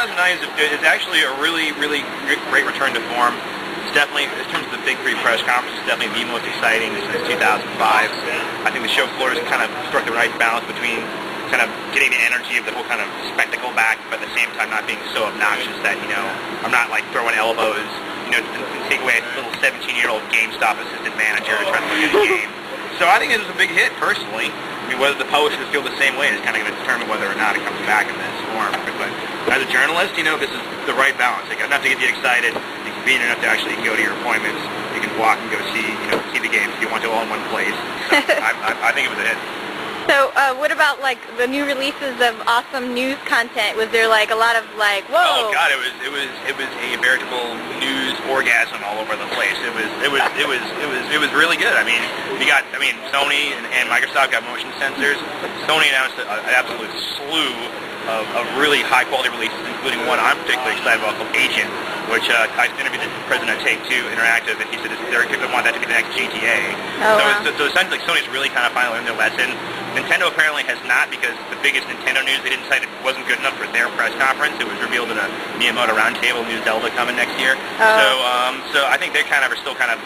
2009 is actually a really great return to form. It's definitely, in terms of the big three press conference, it's definitely the most exciting since 2005. I think the show floor has kind of struck the right balance between kind of getting the energy of the whole kind of spectacle back, but at the same time not being so obnoxious that, you know, I'm not like throwing elbows, you know, to take away a little 17-year-old GameStop assistant manager trying to look at a game. So I think it was a big hit, personally. I mean, whether the publishers feel the same way is kind of going to determine whether or not it comes back in this form. But as a journalist, you know, this is the right balance. Like, enough to get you excited, and convenient enough to actually go to your appointments. You can walk and go see, you know, see the games if you want to all in one place. So I think it was a hit. So, what about, like, the new releases of awesome news content? Was there, like, a lot of, like, whoa? Oh, God, it was a veritable news orgasm all over the place. It was really good. I mean, Sony and Microsoft got motion sensors. Sony announced an absolute slew of really high-quality releases, including one I'm particularly excited about called Agent, which I interviewed the president of Take-Two Interactive, and he said they want that to be the next GTA. Oh, wow. So essentially, Sony's really kind of finally learned their lesson. Nintendo apparently has not, because the biggest Nintendo news they didn't cite it wasn't good enough for their press conference. It was revealed in a Miyamoto roundtable, new Zelda coming next year. Oh. So I think they are still kind of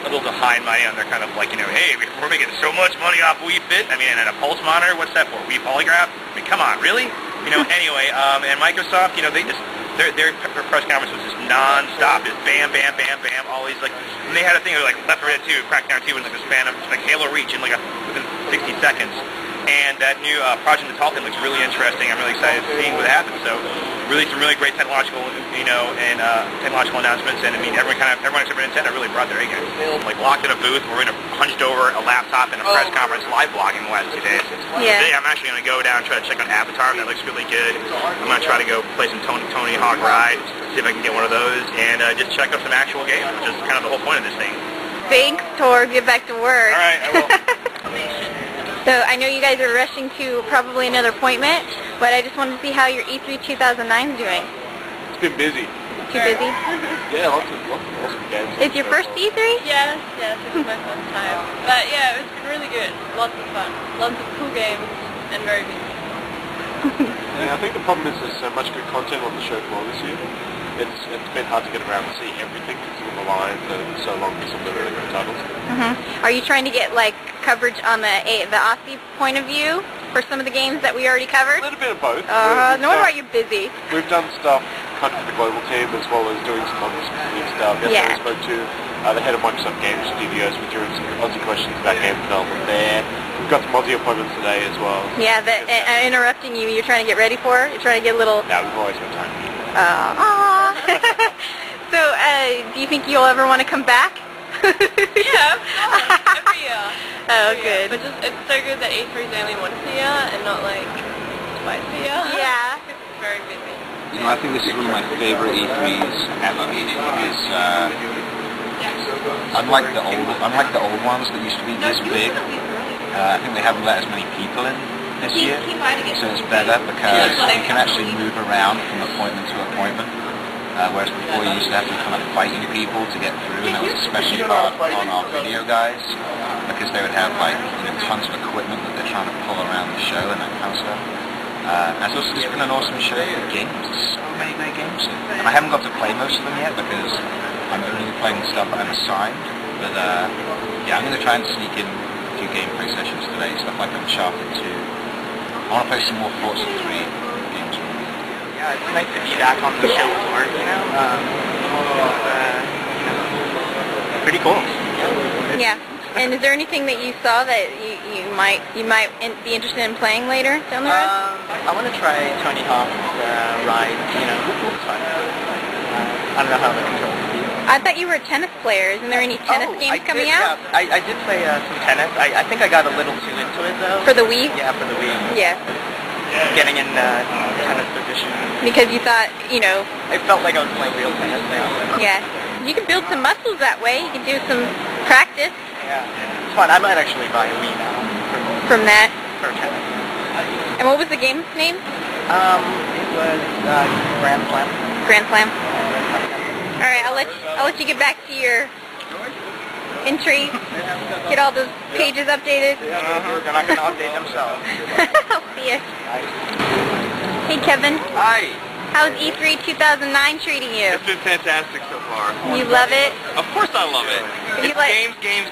a little high and mighty on their kind of like, you know, hey, we're making so much money off Wii Fit. I mean, and a pulse monitor, what's that for? Wii Polygraph? I mean, come on, really? You know, anyway, and Microsoft, you know, they just, their press conference was just non-stop, just bam, bam, bam, bam, always like, and they had a thing of like Left 4 Dead 2, Crackdown 2 in like a span of like Halo Reach in like within 60 seconds. And that new Project Natal thing looks really interesting. I'm really excited to see what happens. So, really some really great technological, you know, and technological announcements. And I mean, everyone except for Nintendo really brought their A game. Like locked in a booth, we're hunched over a laptop in a press conference, live blogging the last 2 days. Yeah. Today, I'm actually going to go down and try to check out Avatar. That looks really good. I'm going to try to go play some Tony Hawk Ride, see if I can get one of those, and just check out some actual games, which is kind of the whole point of this thing. Thanks, Tor. Get back to work. All right, I will. So I know you guys are rushing to probably another appointment, but I just wanted to see how your E3 2009 is doing. It's been busy. Too busy? Yeah, lots of awesome games. It's your first E3? Yes, it's my first time. But yeah, it's been really good. Lots of fun. Lots of cool games and very busy. Yeah, I think the problem is there's so much good content on the show floor this year. It's been hard to get around to see everything because of the line for so long for some of the really good titles. Are you trying to get like coverage on the Aussie point of view for some of the games that we already covered? A little bit of both. No wonder why you're busy. We've done stuff kind of for the global team as well as doing some other specific stuff. Yesterday we spoke to the head of Microsoft Games Studios with doing some Aussie questions about game development there. We've got some Aussie appointments today as well. Yeah, I'm interrupting you. You're trying to get ready for it? You're trying to get a little... No, we've always got time to eat. So, do you think you'll ever want to come back? Yeah, every year. Oh, good. But it's so good that E3 is only once a year and not like twice a year. Yeah. It's very busy. You know, I think this is one of my favorite E3s ever. Because unlike the old ones that used to be this big, I think they haven't let as many people in this year, so it's better because you can actually move around from appointment to appointment, whereas before you used to have to kind of fighting people to get through, and that was especially hard on our video guys because they would have like, you know, tons of equipment that they're trying to pull around the show and that kind of stuff. And it's also just been an awesome show of games. There's so many great games, and I haven't got to play most of them yet because I'm only playing stuff I'm assigned. But yeah, I'm going to try and sneak in a few gameplay sessions today, stuff like Uncharted 2. I want to play some more Forza 3 games. Yeah, it's nice to be back on the show floor, you know. Pretty cool. Yeah. And is there anything that you saw that you might be interested in playing later down the road? I want to try Tony Hawk's Ride. You know, it's fun. I don't know how the controls will be. I thought you were a tennis player. Isn't there any tennis games coming out? Yeah, I did play some tennis. I think I got a little too into it though. For the Wii? Yeah, for the Wii. Yeah. Getting in tennis position. Because you thought, you know... I felt like I was playing real tennis now. Yeah. You can build some muscles that way. You can do some practice. Yeah. It's fun. I might actually buy a Wii now. From that? For tennis. And what was the game's name? It was Grand Slam. Grand Slam. All right, I'll let you get back to your entry. Get all those pages updated. They're not going to update themselves. I'll see you. Hey, Kevin. Hi. How's E3 2009 treating you? It's been fantastic so far. You love it? Of course I love it. You It's like- games.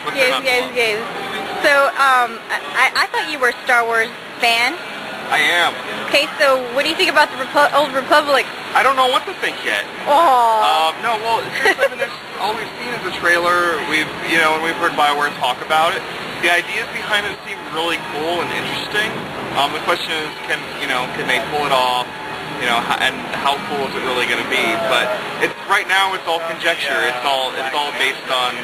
What's there not to love? Games. So, I thought you were a Star Wars fan. I am. Okay, so what do you think about the Old Republic? I don't know what to think yet. Oh. No, well, seriously, I mean, all we've seen is a trailer. We've heard BioWare talk about it. The ideas behind it seem really cool and interesting. The question is, can they pull it off? And how cool is it really going to be? But right now it's all conjecture. It's all based on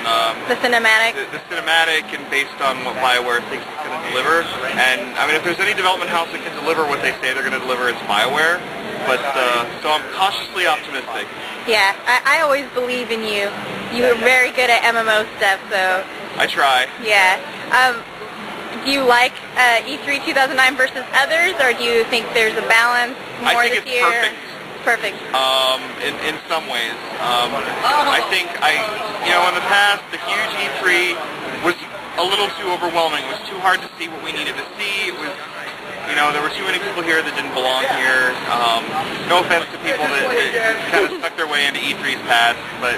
The cinematic. the cinematic and based on what BioWare thinks it's going to deliver. And I mean, if there's any development house that can deliver what they say they're going to deliver, it's BioWare. But so I'm cautiously optimistic. Yeah, I always believe in you. You were very good at MMO stuff, so. I try. Yeah. Do you like E3 2009 versus others, or do you think there's a balance more I think this it's year? perfect. Perfect. In some ways. I think in the past, the huge E3 was a little too overwhelming. It was too hard to see what we needed to see. It was, there were too many people here that didn't belong here. No offense to people that kind of stuck their way into E3's past, but,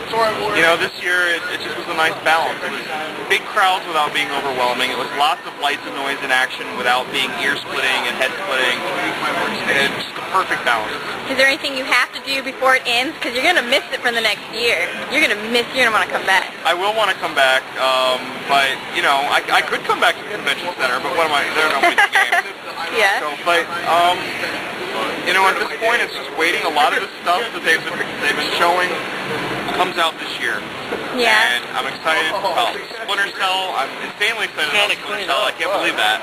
this year it just was a nice balance. It was big crowds without being overwhelming. It was lots of lights and noise in action without being ear-splitting and head-splitting. It's just a perfect balance. Is there anything you have to do before it ends? Because you're going to miss it for the next year. You're going to want to come back. I will want to come back, but, I could come back to the convention center, but what am I, there are no winter games. Yeah. So, but, at this point, it's just waiting. A lot of the stuff that they've been showing comes out this year. Yeah. And I'm excited about Splinter Cell. I'm insanely excited about Splinter Cell. I can't believe that.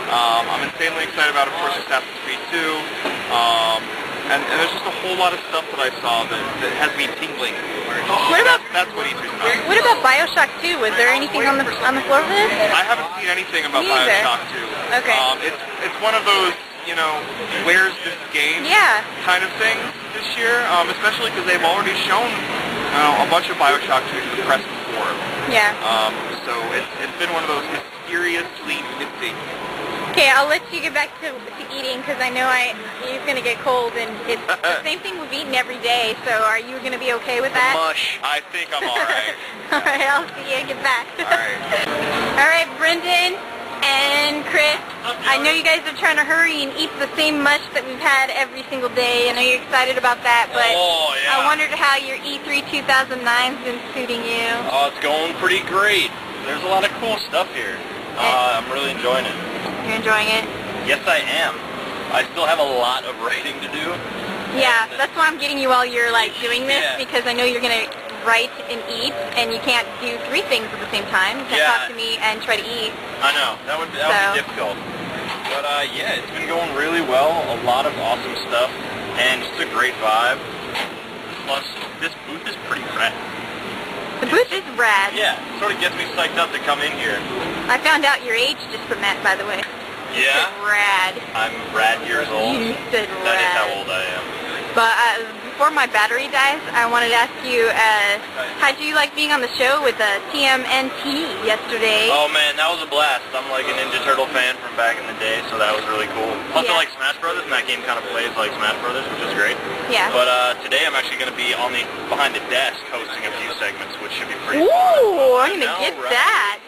I'm insanely excited about, of course, Assassin's Creed 2. And there's just a whole lot of stuff that I saw that has me tingling. That's what E3's about. What about BioShock 2? Was there anything on the floor for this? I haven't seen anything about Me either. BioShock 2. Okay. It's one of those, where's this game kind of things this year, especially because they've already shown a bunch of BioShock 2 to the press before. Yeah. So it's been one of those mysteriously nifty. Okay, I'll let you get back to eating because I know you're going to get cold, and it's the same thing we've eaten every day, so are you going to be okay with that? Mush. I think I'm alright. Alright, I'll see you. Get back. Alright. Alright, Brendan and Chris, I know you guys are trying to hurry and eat the same mush that we've had every single day. I know you're excited about that, but I wondered how your E3 2009's been suiting you. Oh, it's going pretty great. There's a lot of cool stuff here. I'm really enjoying it. You're enjoying it? Yes, I am. I still have a lot of writing to do. Yeah, that's why I'm getting you while you're doing this, because I know you're going to write and eat, and you can't do three things at the same time. You can't talk to me and try to eat. I know. That would be difficult. But yeah, it's been going really well. A lot of awesome stuff, and just a great vibe. Plus, this booth is pretty rad. The booth is rad. Yeah, it sort of gets me psyched up to come in here. I found out your age just from that, by the way. Yeah? You said rad. I'm rad years old. You said rad. That is how old I am. But before my battery dies, I wanted to ask you, how'd you like being on the show with TMNT yesterday? Oh man, that was a blast. I'm like a Ninja Turtle fan from back in the day, so that was really cool. Plus I like Smash Brothers, and that game kind of plays like Smash Brothers, which is great. Yeah. But today I'm actually going to be behind the desk hosting a few segments, which should be pretty fun. fun. Ooh, I'm going to get that.